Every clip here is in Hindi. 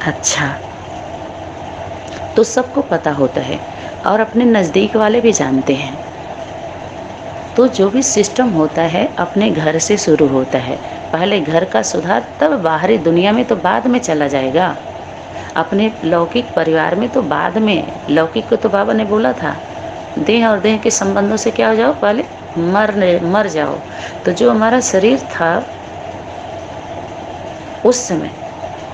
अच्छा, तो सबको पता होता है और अपने नज़दीक वाले भी जानते हैं। तो जो भी सिस्टम होता है अपने घर से शुरू होता है। पहले घर का सुधार, तब बाहरी दुनिया में तो बाद में चला जाएगा। अपने लौकिक परिवार में तो बाद में, लौकिक को तो बाबा ने बोला था, देह और देह के संबंधों से क्या हो जाओ, पहले मर जाओ। तो जो हमारा शरीर था उस समय,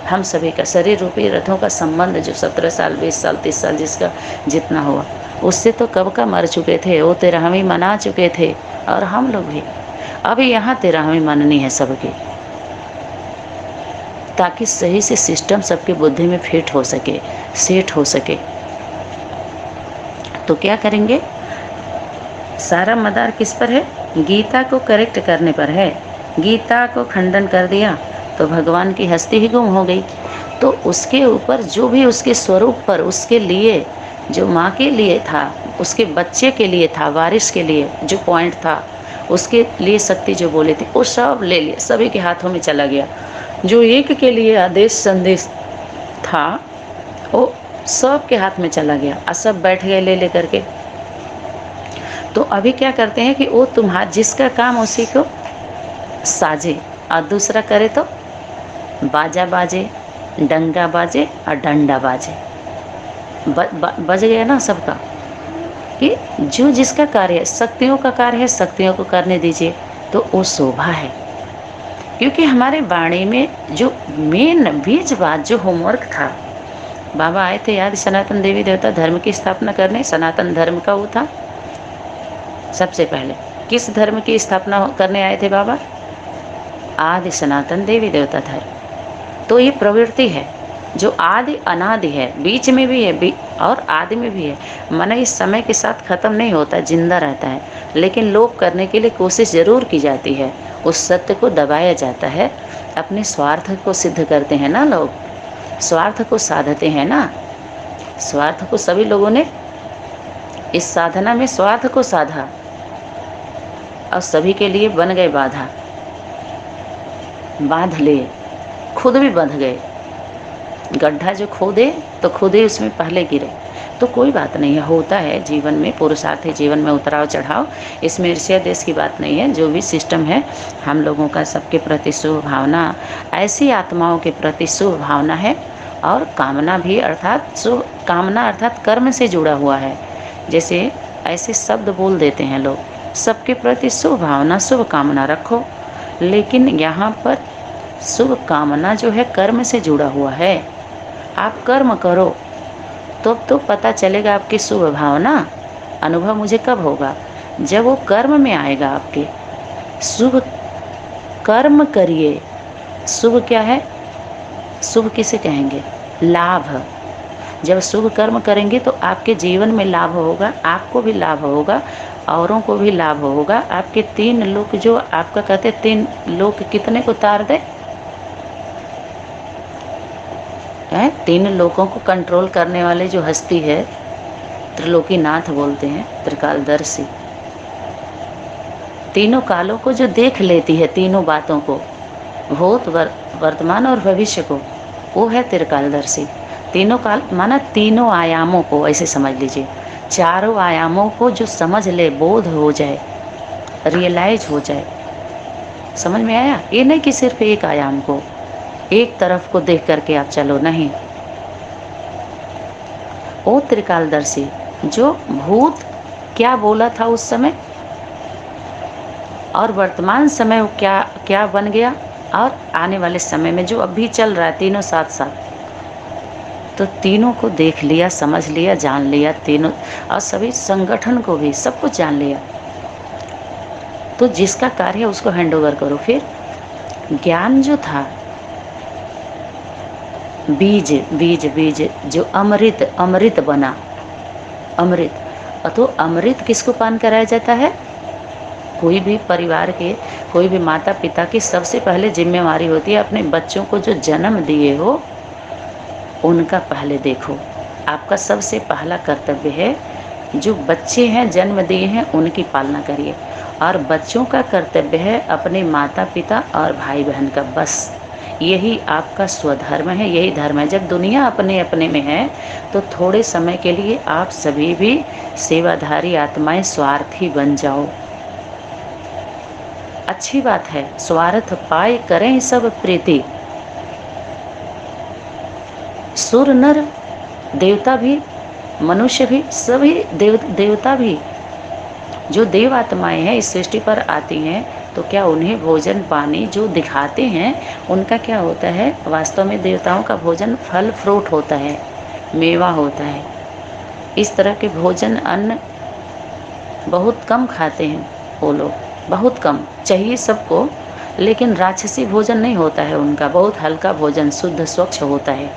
हम सभी का शरीर रूपी रथों का संबंध जो 17 साल, 20 साल, 30 साल जिसका जितना हुआ, उससे तो कब का मर चुके थे, वो 13वीं मना चुके थे और हम लोग भी। अभी यहाँ 13वीं मननी है सबकी, ताकि सही से सिस्टम सबकी बुद्धि में फिट हो सके, सेट हो सके। तो क्या करेंगे, सारा मदार किस पर है, गीता को करेक्ट करने पर है। गीता को खंडन कर दिया तो भगवान की हस्ती ही गुम हो गई। तो उसके ऊपर जो भी उसके स्वरूप पर, उसके लिए जो माँ के लिए था, उसके बच्चे के लिए था, वारिस के लिए जो पॉइंट था, उसके लिए शक्ति जो बोले थे, वो सब ले लिया, सभी के हाथों में चला गया। जो एक के लिए आदेश संदेश था वो सब के हाथ में चला गया और सब बैठ गए ले लेकर के। तो अभी क्या करते हैं कि वो तुम्हारा जिसका काम उसी को साजे और दूसरा करे तो बाजा बाजे, डंगा बाजे और डंडा बाजे। बज गया ना सबका, कि जो जिसका कार्य है, शक्तियों का कार्य है, शक्तियों को करने दीजिए, तो वो शोभा है। क्योंकि हमारे वाणी में जो मेन बीज बात, जो होमवर्क था, बाबा आए थे याद, सनातन देवी देवता धर्म की स्थापना करने। सनातन धर्म का वो था सबसे पहले। किस धर्म की स्थापना करने आए थे बाबा, आदि सनातन देवी देवता धर्म। तो ये प्रवृत्ति है जो आदि अनादि है, बीच में भी है और आदि में भी है। मन इस समय के साथ खत्म नहीं होता, जिंदा रहता है, लेकिन लोप करने के लिए कोशिश जरूर की जाती है। उस सत्य को दबाया जाता है, अपने स्वार्थ को सिद्ध करते हैं ना लोग, स्वार्थ को साधते हैं ना। स्वार्थ को सभी लोगों ने इस साधना में स्वार्थ को साधा और सभी के लिए बन गए बाधा, बांध लिए, खुद भी बंध गए। गड्ढा जो खोदे तो खुदे उसमें पहले गिरे। तो कोई बात नहीं है, होता है जीवन में, पुरुषार्थी जीवन में उतराव चढ़ाव, इसमें ईर्ष्या देश की बात नहीं है। जो भी सिस्टम है, हम लोगों का सबके प्रति शुभ भावना, ऐसी आत्माओं के प्रति शुभ भावना है। और कामना भी, अर्थात शुभ कामना अर्थात कर्म से जुड़ा हुआ है। जैसे ऐसे शब्द बोल देते हैं लोग, सबके प्रति शुभ भावना, शुभ कामना रखो, लेकिन यहाँ पर शुभ कामना जो है कर्म से जुड़ा हुआ है। आप कर्म करो तो पता चलेगा आपकी शुभ भावना। अनुभव मुझे कब होगा, जब वो कर्म में आएगा आपके। शुभ कर्म करिए। शुभ क्या है, शुभ किसे कहेंगे, लाभ। जब शुभ कर्म करेंगे तो आपके जीवन में लाभ होगा, आपको भी लाभ होगा, औरों को भी लाभ होगा। आपके 3 लोक, जो आपका कहते 3 लोक कितने को तार दे, 3 लोगों को कंट्रोल करने वाले जो हस्ती है, त्रिलोकीनाथ बोलते हैं, त्रिकालदर्शी। तीनों कालों को जो देख लेती है, तीनों बातों को, भूत वर्तमान और भविष्य को, वो है त्रिकालदर्शी। तीनों काल माना तीनों आयामों को, ऐसे समझ लीजिए, चारों आयामों को जो समझ ले, बोध हो जाए, रियलाइज हो जाए। समझ में आया? ये नहीं कि सिर्फ एक आयाम को, एक तरफ को देख करके आप चलो, नहीं। ओ त्रिकालदर्शी, जो भूत क्या बोला था उस समय और वर्तमान समय वो क्या बन गया, और आने वाले समय में जो अभी चल रहा है, तीनों साथ साथ। तो तीनों को देख लिया, समझ लिया, जान लिया, तीनों, और सभी संगठन को भी, सब कुछ जान लिया। तो जिसका कार्य है उसको हैंड ओवर करो। फिर ज्ञान जो था, बीज बीज बीज जो अमृत बना, अमृत। तो अमृत किसको पान कराया जाता है, कोई भी परिवार के, कोई भी माता पिता की सबसे पहले जिम्मेवारी होती है, अपने बच्चों को जो जन्म दिए हो उनका पहले देखो। आपका सबसे पहला कर्तव्य है, जो बच्चे हैं जन्म दिए हैं उनकी पालना करिए। और बच्चों का कर्तव्य है अपने माता पिता और भाई बहन का, बस यही आपका स्वधर्म है, यही धर्म है। जब दुनिया अपने अपने में है तो थोड़े समय के लिए आप सभी भी सेवाधारी आत्माएं स्वार्थी बन जाओ। अच्छी बात है, स्वार्थ पाए करें सब प्रीति। सुर नर देवता भी, मनुष्य भी, सभी देवता भी, जो देव आत्माएं हैं इस सृष्टि पर आती हैं, तो क्या उन्हें भोजन पानी जो दिखाते हैं उनका क्या होता है? वास्तव में देवताओं का भोजन फल फ्रूट होता है, मेवा होता है। इस तरह के भोजन अन्न बहुत कम खाते हैं वो लोग, बहुत कम, चाहिए सबको, लेकिन राक्षसी भोजन नहीं होता है उनका, बहुत हल्का भोजन, शुद्ध स्वच्छ होता है,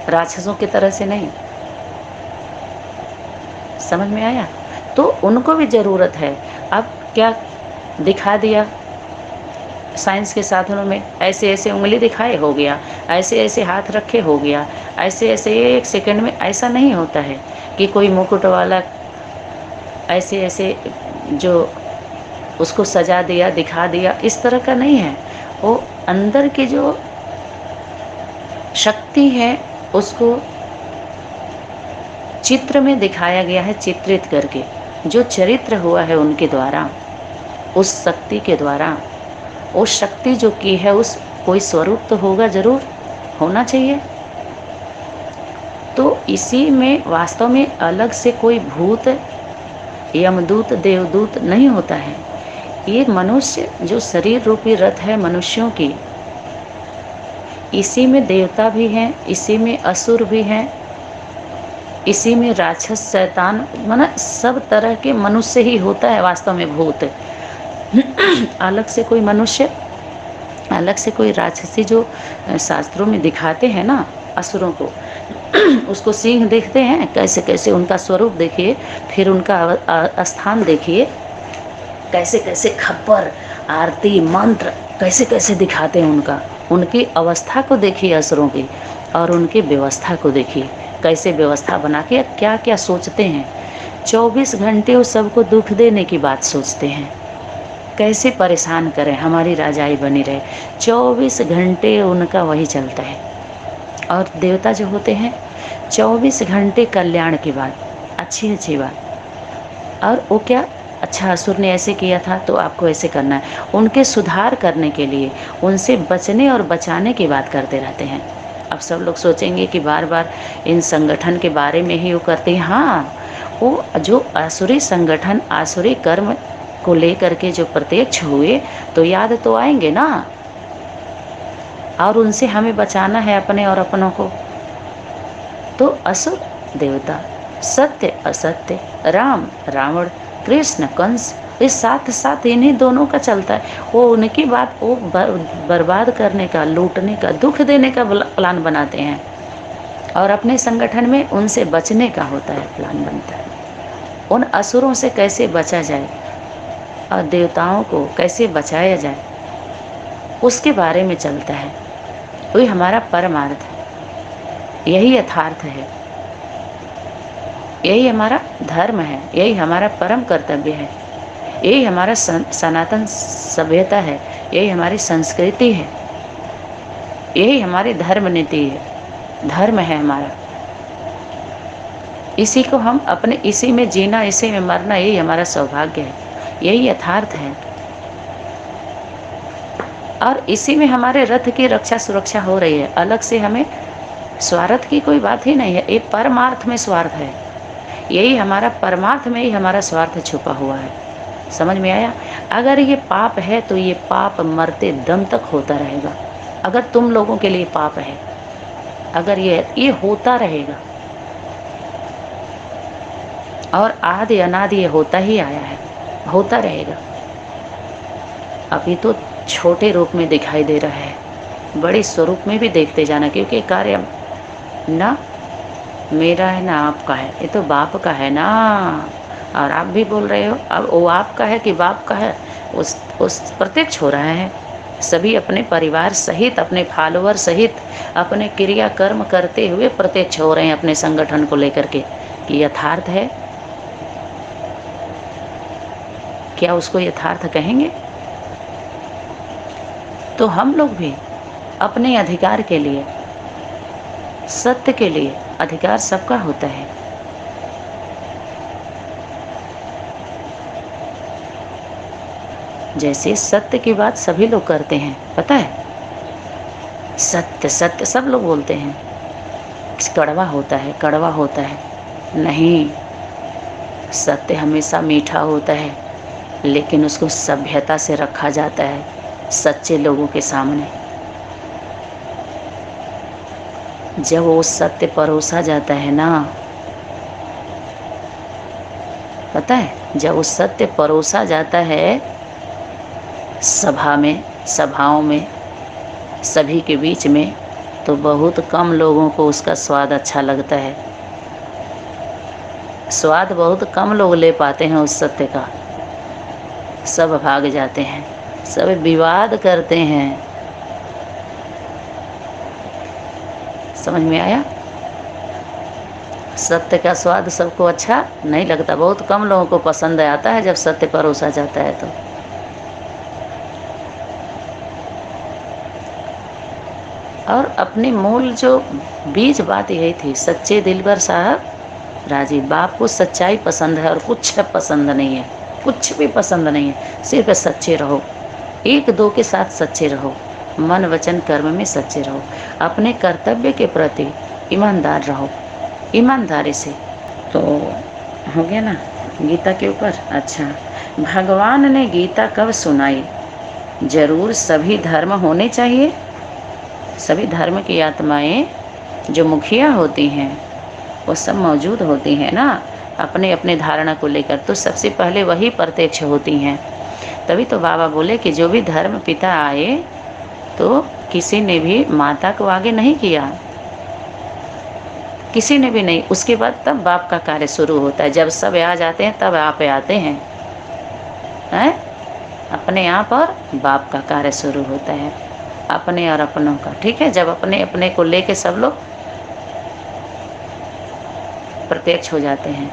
राक्षसों की तरह से नहीं। समझ में आया? तो उनको भी ज़रूरत है। अब क्या दिखा दिया साइंस के साधनों में, ऐसे ऐसे उंगली दिखाए हो गया, ऐसे ऐसे हाथ रखे हो गया, ऐसे ऐसे 1 सेकंड में। ऐसा नहीं होता है कि कोई मुकुट वाला ऐसे ऐसे जो उसको सजा दिया दिखा दिया, इस तरह का नहीं है। वो अंदर की जो शक्ति है उसको चित्र में दिखाया गया है, चित्रित करके जो चरित्र हुआ है उनके द्वारा, उस शक्ति के द्वारा। उस शक्ति जो की है उस कोई स्वरूप तो होगा, जरूर होना चाहिए। तो इसी में वास्तव में अलग से कोई भूत, यमदूत, देवदूत नहीं होता है। ये मनुष्य जो शरीर रूपी रथ है मनुष्यों की, इसी में देवता भी हैं, इसी में असुर भी हैं, इसी में राक्षस शैतान, माना सब तरह के मनुष्य ही होता है वास्तव में भूत। अलग से कोई मनुष्य, अलग से कोई राक्षसी जो शास्त्रों में दिखाते हैं ना असुरों को, उसको सिंह देखते हैं, कैसे कैसे उनका स्वरूप देखिए, फिर उनका स्थान देखिए, कैसे कैसे खप्पर, आरती, मंत्र कैसे कैसे दिखाते हैं उनका। उनकी अवस्था को देखिए असुरों की, और उनकी व्यवस्था को देखिए, कैसे व्यवस्था बना के क्या क्या सोचते हैं। 24 घंटे वो सबको दुख देने की बात सोचते हैं, कैसे परेशान करें, हमारी राजाई बनी रहे। 24 घंटे उनका वही चलता है। और देवता जो होते हैं 24 घंटे कल्याण की बात, अच्छी अच्छी बात। और वो क्या, अच्छा असुर ने ऐसे किया था तो आपको ऐसे करना है, उनके सुधार करने के लिए, उनसे बचने और बचाने की बात करते रहते हैं। अब सब लोग सोचेंगे कि बार बार इन संगठन के बारे में ही वो करते हैं। हाँ, वो जो आसुरी संगठन, आसुरी कर्म को लेकर के जो प्रत्यक्ष हुए तो याद तो आएंगे ना, और उनसे हमें बचाना है अपने और अपनों को। तो असुर देवता, सत्य असत्य, राम रावण, कृष्ण कंस, इस साथ साथ इन्हीं दोनों का चलता है। वो उनकी बात, वो बर्बाद करने का, लूटने का, दुख देने का प्लान बनाते हैं, और अपने संगठन में उनसे बचने का होता है, प्लान बनता है। उन असुरों से कैसे बचा जाए और देवताओं को कैसे बचाया जाए, उसके बारे में चलता है। वही हमारा परमार्थ है, यही यथार्थ है, यही हमारा धर्म है, यही हमारा परम कर्तव्य है, यही हमारा सनातन सभ्यता है, यही हमारी संस्कृति है, यही हमारी धर्म नीति है, धर्म है हमारा। इसी को हम अपने, इसी में जीना, इसी में मरना, यही हमारा सौभाग्य है, यही यथार्थ है। और इसी में हमारे रथ की रक्षा सुरक्षा हो रही है। अलग से हमें स्वार्थ की कोई बात ही नहीं है, ये परमार्थ में स्वार्थ है, यही हमारा परमार्थ में ही हमारा स्वार्थ छुपा हुआ है। समझ में आया? अगर ये पाप है तो ये पाप मरते दम तक होता रहेगा। अगर तुम लोगों के लिए पाप है, अगर ये होता रहेगा, और आदि अनादि ये होता ही आया है, होता रहेगा। अभी तो छोटे रूप में दिखाई दे रहा है, बड़े स्वरूप में भी देखते जाना, क्योंकि कार्य ना मेरा है ना आपका है, ये तो बाप का है ना। और आप भी बोल रहे हो, अब वो आपका है कि बाप का है, उस प्रत्यक्ष हो रहा है। सभी अपने परिवार सहित, अपने फॉलोअर सहित, अपने क्रिया कर्म करते हुए प्रत्यक्ष हो रहे हैं अपने संगठन को लेकर के कि यथार्थ है। क्या उसको यथार्थ कहेंगे? तो हम लोग भी अपने अधिकार के लिए, सत्य के लिए, अधिकार सबका होता है। जैसे सत्य की बात सभी लोग करते हैं, पता है, सत्य सत्य सब लोग बोलते हैं, कड़वा होता है, कड़वा होता है। नहीं, सत्य हमेशा मीठा होता है, लेकिन उसको सभ्यता से रखा जाता है सच्चे लोगों के सामने। जब वो सत्य परोसा जाता है ना, पता है, जब वो सत्य परोसा जाता है सभा में, सभाओं में, सभी के बीच में, तो बहुत कम लोगों को उसका स्वाद अच्छा लगता है। स्वाद बहुत कम लोग ले पाते हैं उस सत्य का। सब भाग जाते हैं, सब विवाद करते हैं। समझ में आया? सत्य का स्वाद सबको अच्छा नहीं लगता, बहुत कम लोगों को पसंद आता है जब सत्य परोसा जाता है तो। और अपनी मूल जो बीज बात यही थी, सच्चे दिलबर साहब राजी। बाप को सच्चाई पसंद है और कुछ पसंद नहीं है, कुछ भी पसंद नहीं है, सिर्फ सच्चे रहो, एक दो के साथ सच्चे रहो, मन वचन कर्म में सच्चे रहो, अपने कर्तव्य के प्रति ईमानदार रहो, ईमानदारी से। तो हो गया ना गीता के ऊपर। अच्छा, भगवान ने गीता कब सुनाई? जरूर सभी धर्म होने चाहिए, सभी धर्म की आत्माएं जो मुखिया होती हैं वो सब मौजूद होती हैं ना, अपने अपने धारणा को लेकर, तो सबसे पहले वही प्रत्यक्ष होती हैं। तभी तो बाबा बोले कि जो भी धर्म पिता आए तो किसी ने भी माता को आगे नहीं किया, किसी ने भी नहीं। उसके बाद तब बाप का कार्य शुरू होता है। जब सब आ जाते हैं तब आप आते हैं, हैं? अपने आप और बाप का कार्य शुरू होता है, अपने और अपनों का। ठीक है, जब अपने अपने को लेके सब लोग प्रत्यक्ष हो जाते हैं।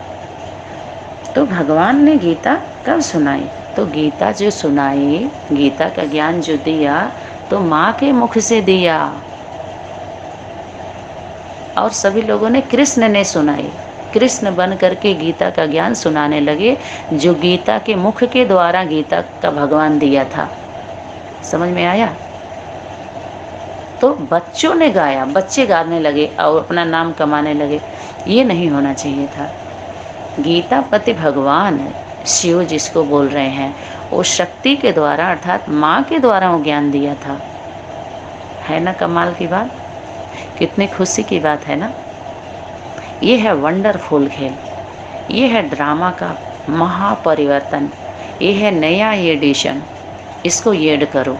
तो भगवान ने गीता कब सुनाई? तो गीता जो सुनाई, गीता का ज्ञान जो दिया, तो माँ के मुख से दिया। और सभी लोगों ने, कृष्ण ने सुनाई, कृष्ण बन करके गीता का ज्ञान सुनाने लगे, जो गीता के मुख के द्वारा गीता का भगवान दिया था। समझ में आया? तो बच्चों ने गाया, बच्चे गाने लगे और अपना नाम कमाने लगे। ये नहीं होना चाहिए था। गीता पति भगवान शिव जिसको बोल रहे हैं, वो शक्ति के द्वारा अर्थात माँ के द्वारा वो ज्ञान दिया था। है ना कमाल की बात? कितनी खुशी की बात है ना? ये है वंडरफुल खेल, ये है ड्रामा का महापरिवर्तन, ये है नया एडिशन। इसको ऐड करो।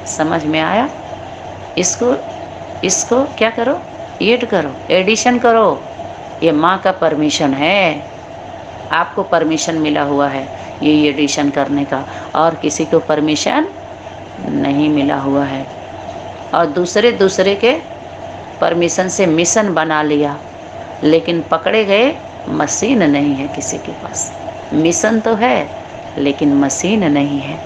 समझ में आया? इसको क्या करो? ऐड करो, एडिशन करो। ये माँ का परमिशन है, आपको परमिशन मिला हुआ है ये एडिशन करने का, और किसी को परमिशन नहीं मिला हुआ है। और दूसरे के परमिशन से मिशन बना लिया, लेकिन पकड़े गए, मशीन नहीं है किसी के पास। मिशन तो है लेकिन मशीन नहीं है।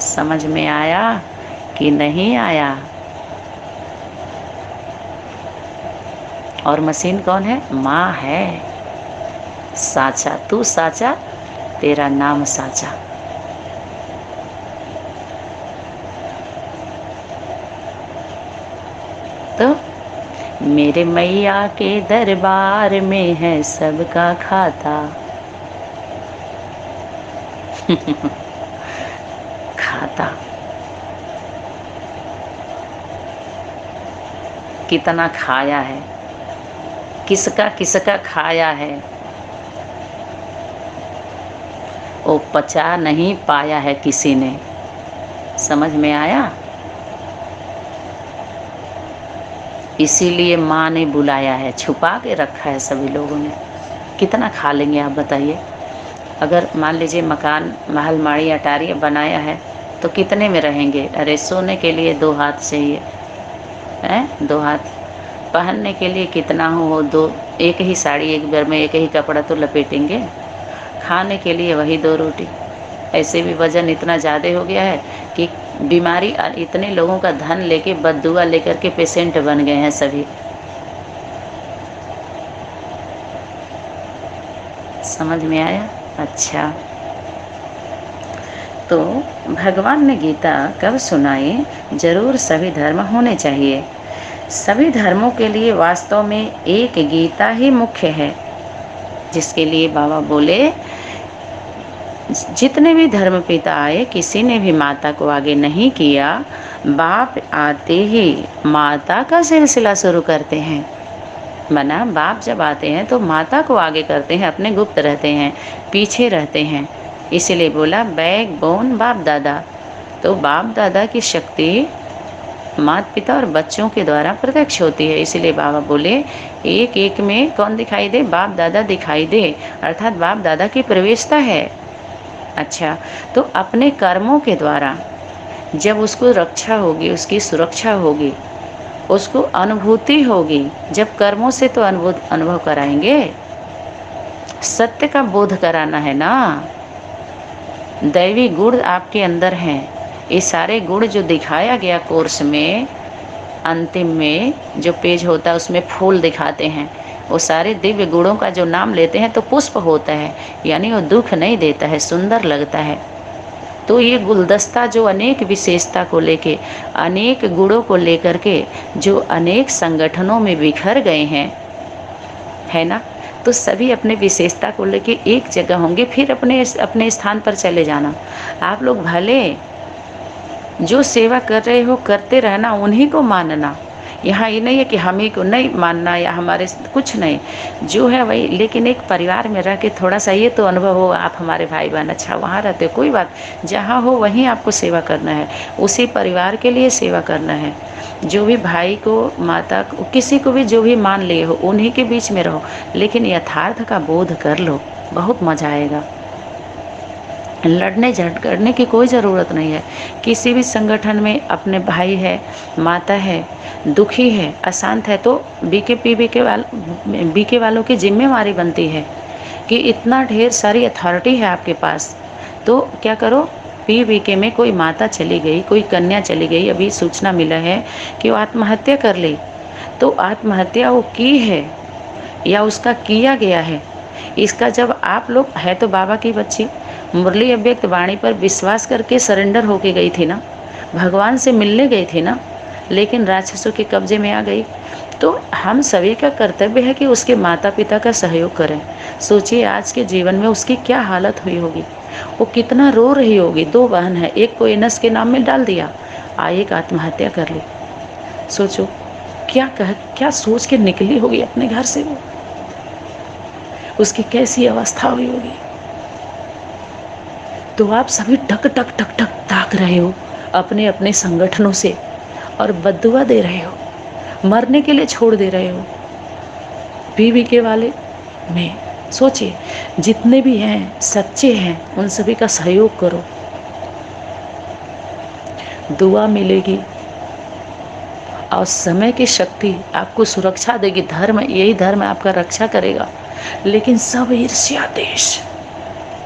समझ में आया कि नहीं आया? और मशीन कौन है? माँ है, साचा। तू साचा, तेरा नाम साचा। तो मेरे मैया के दरबार में है सबका खाता। खाता कितना खाया है, किसका खाया है, वो पचा नहीं पाया है किसी ने। समझ में आया? इसीलिए माँ ने बुलाया है, छुपा के रखा है सभी लोगों ने। कितना खा लेंगे आप बताइए? अगर मान लीजिए मकान, महल, माड़ी, अटारी बनाया है तो कितने में रहेंगे? अरे सोने के लिए 2 हाथ चाहिए, हैं? 2 हाथ। पहनने के लिए कितना हो, 2, एक ही साड़ी, एक बार में एक ही कपड़ा तो लपेटेंगे। खाने के लिए वही 2 रोटी, ऐसे भी वज़न इतना ज़्यादा हो गया है कि बीमारी इतने लोगों का धन लेके बद्दुआ लेकर के पेशेंट बन गए हैं सभी। समझ में आया? अच्छा, तो भगवान ने गीता कब सुनाई? ज़रूर सभी धर्म होने चाहिए। सभी धर्मों के लिए वास्तव में एक गीता ही मुख्य है, जिसके लिए बाबा बोले जितने भी धर्म पिता आए किसी ने भी माता को आगे नहीं किया, बाप आते ही माता का सिलसिला शुरू करते हैं। मना बाप जब आते हैं तो माता को आगे करते हैं, अपने गुप्त रहते हैं, पीछे रहते हैं। इसीलिए बोला बैक बोन बाप दादा। तो बाप दादा की शक्ति माता पिता और बच्चों के द्वारा प्रत्यक्ष होती है। इसीलिए बाबा बोले एक एक में कौन दिखाई दे? बाप दादा दिखाई दे, अर्थात बाप दादा की प्रवेशता है। अच्छा, तो अपने कर्मों के द्वारा जब उसको रक्षा होगी, उसकी सुरक्षा होगी, उसको अनुभूति होगी। जब कर्मों से तो अनुभव कराएंगे, सत्य का बोध कराना है ना। दैवी गुण आपके अंदर हैं। ये सारे गुण जो दिखाया गया कोर्स में, अंतिम में जो पेज होता है उसमें फूल दिखाते हैं, वो सारे दिव्य गुणों का जो नाम लेते हैं तो पुष्प होता है, यानी वो दुख नहीं देता है, सुंदर लगता है। तो ये गुलदस्ता जो अनेक विशेषता को लेके, अनेक गुणों को लेकर के जो अनेक संगठनों में बिखर गए हैं, है ना, तो सभी अपने विशेषता को लेके एक जगह होंगे, फिर अपने अपने स्थान पर चले जाना। आप लोग भले जो सेवा कर रहे हो करते रहना, उन्हीं को मानना। यहाँ ये नहीं है कि हम ही को नहीं मानना या हमारे कुछ नहीं, जो है वही। लेकिन एक परिवार में रह के थोड़ा सा ये तो अनुभव हो, आप हमारे भाई बहन, अच्छा वहाँ रहते हो, कोई बात, जहाँ हो वहीं आपको सेवा करना है, उसी परिवार के लिए सेवा करना है। जो भी भाई को, माता को, किसी को भी जो भी मान लिए हो, उन्हीं के बीच में रहो, लेकिन यथार्थ का बोध कर लो, बहुत मजा आएगा। लड़ने झगड़ने की कोई ज़रूरत नहीं है। किसी भी संगठन में अपने भाई है, माता है, दुखी है, अशांत है, तो बीके वालों की जिम्मेवारी बनती है कि इतना ढेर सारी अथॉरिटी है आपके पास, तो क्या करो। बीके में कोई माता चली गई, कोई कन्या चली गई, अभी सूचना मिला है कि वो आत्महत्या कर ली, तो आत्महत्या वो की है या उसका किया गया है, इसका जब आप लोग है तो बाबा की बच्ची मुरली अव्यक्त वाणी पर विश्वास करके सरेंडर होके गई थी ना, भगवान से मिलने गई थी ना, लेकिन राक्षसों के कब्जे में आ गई। तो हम सभी का कर्तव्य है कि उसके माता पिता का सहयोग करें। सोचिए आज के जीवन में उसकी क्या हालत हुई होगी, वो कितना रो रही होगी। 2 बहन है, एक को एनस के नाम में डाल दिया, एक आत्महत्या कर ली। सोचो क्या सोच के निकली होगी अपने घर से, वो उसकी कैसी अवस्था हुई होगी। तो आप सभी टक टक टक टक ताक रहे हो अपने अपने संगठनों से और बद्दुआ दे रहे हो, मरने के लिए छोड़ दे रहे हो। बीके वाले में सोचिए, जितने भी हैं सच्चे हैं, उन सभी का सहयोग करो, दुआ मिलेगी और समय की शक्ति आपको सुरक्षा देगी। धर्म, यही धर्म आपका रक्षा करेगा। लेकिन सब ईर्ष्या देश,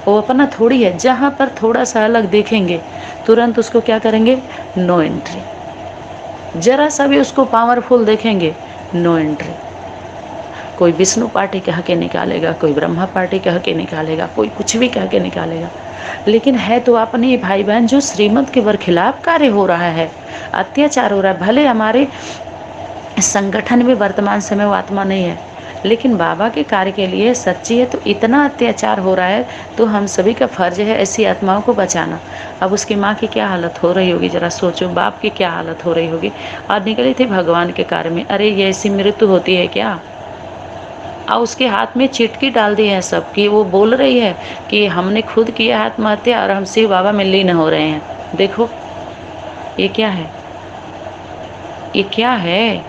वो अपना थोड़ी है। जहाँ पर थोड़ा सा अलग देखेंगे तुरंत उसको क्या करेंगे? No entry. जरा सा भी उसको पावरफुल देखेंगे, नो एंट्री। कोई विष्णु पार्टी कह के निकालेगा, कोई ब्रह्मा पार्टी कह के निकालेगा, कोई कुछ भी कह के निकालेगा, लेकिन है तो अपने भाई बहन। जो श्रीमत के बरखिलाफ कार्य हो रहा है, अत्याचार हो रहा है, भले हमारे संगठन में वर्तमान समय वो आत्मा नहीं है, लेकिन बाबा के कार्य के लिए सच्ची है। तो इतना अत्याचार हो रहा है, तो हम सभी का फर्ज है ऐसी आत्माओं को बचाना। अब उसकी माँ की क्या हालत हो रही होगी, जरा सोचो, बाप की क्या हालत हो रही होगी। और निकली थी भगवान के कार्य में, अरे ये ऐसी मृत्यु होती है क्या? और उसके हाथ में चिटकी डाल दी है सबकी। वो बोल रही है कि हमने खुद किया आत्महत्या और हम शिव बाबा में लीन हो रहे हैं। देखो ये क्या है, ये क्या है।